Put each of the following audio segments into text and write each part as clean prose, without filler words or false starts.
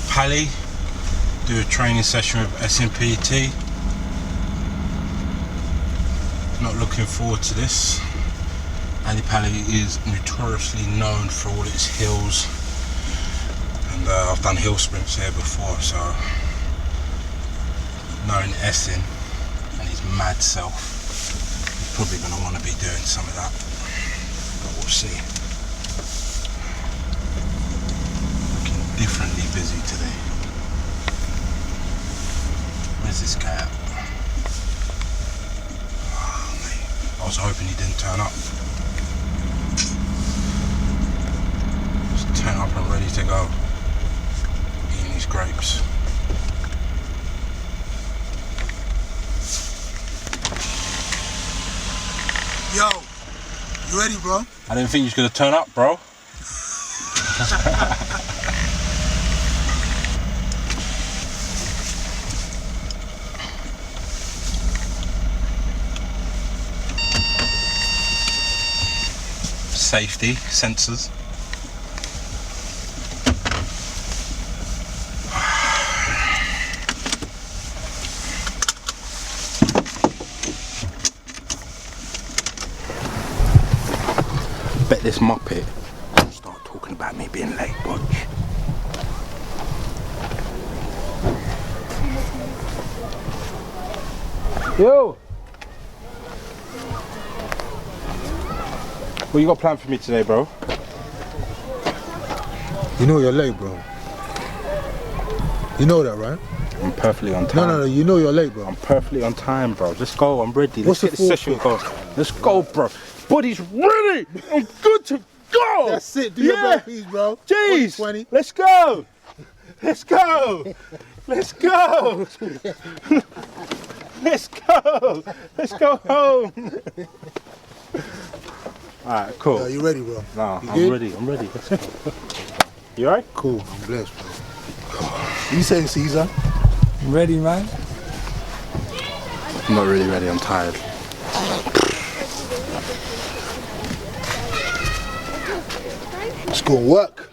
Pally, do a training session with Esin PT. Not looking forward to this. Pally is notoriously known for all its hills, and I've done hill sprints here before, so knowing Esin and his mad self, he's probably going to want to be doing some of that, but we'll see. Differently busy today. Where's this guy at? Oh, mate. I was hoping he didn't turn up. Just turn up and ready to go. Eating these grapes. Yo, you ready, bro? I didn't think you was gonna turn up, bro. Safety sensors. Bet this muppet will start talking about me being late, watch. Yo! What you got planned for me today, bro? You know you're late, bro. You know that, right? I'm perfectly on time. No, you know you're late, bro. I'm perfectly on time, bro. Let's go, I'm ready. Let's get this session going. Let's go, bro. Body's ready! I'm good to go! That's it, do your burpees, bro. Jeez! 20. Let's go! Let's go! Let's go! Let's go! Let's go home! Alright, cool. Yo, you ready, bro? Nah, you I'm ready. Let's go. You alright? Cool, I'm blessed, bro. You saying, Cesar? I'm ready, man. I'm not really ready, I'm tired. Let's go work.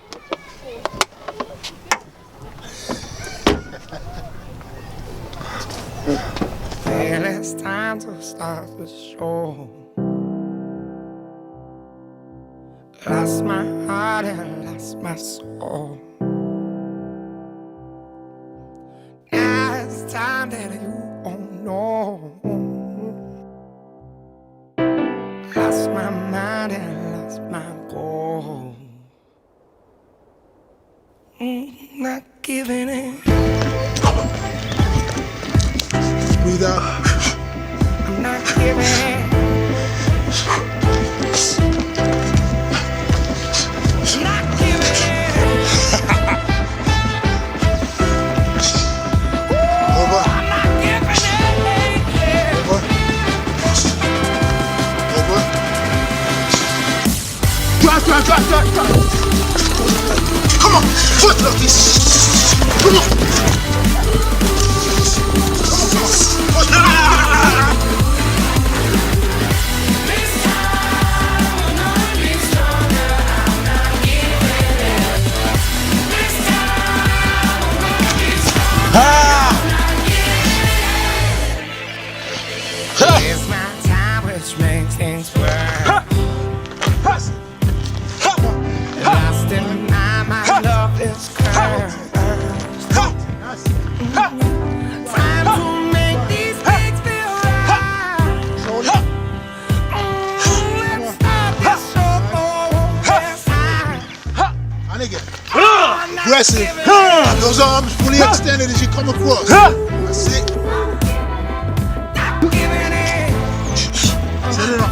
Well, it's time to start the show. Lost my heart and lost my soul. Now it's time that you won't know. Lost my mind and lost my goal. Not giving in. Breathe out. I'm not giving in. Drive. Come on, foot like this. Come on. It's my time which makes things worse. Lost in my love is cursed. Time to make these things feel right. Let's start this show. Aggressive. Those arms fully extended as you come across. That's it.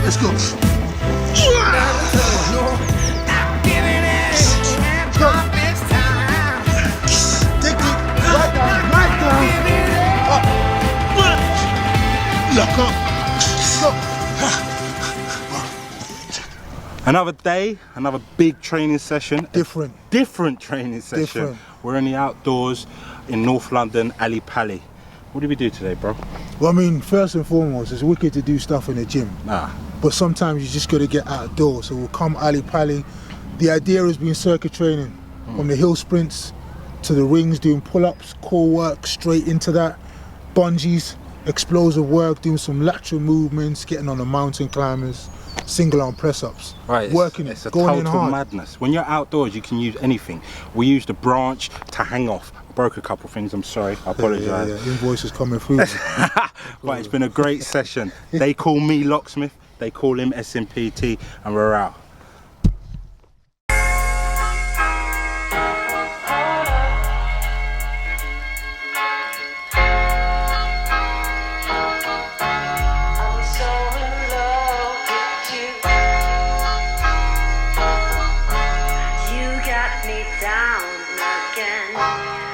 Let's go. Take it right down, right down. Up. Lock up. Another day, another big training session. Different Training session. Different. We're in the outdoors in North London, Ali Palace. What did we do today, bro? Well, I mean, first and foremost, it's wicked to do stuff in the gym. Ah. But sometimes you just got to get outdoors. So we'll come Ali Palace. The idea has been circuit training, from the hill sprints to the rings, doing pull-ups, core work, straight into that, bungees, explosive work, doing some lateral movements, getting on the mountain climbers, single arm press-ups. Right, working it's it, a going in total hard. madness. When you're outdoors, you can use anything. We used a branch to hang off. I broke a couple things, I'm sorry, I apologise. Yeah. Invoices coming through. But it's been a great session. They call me Locksmith, they call him Esin PT, and we're out. You got me down again.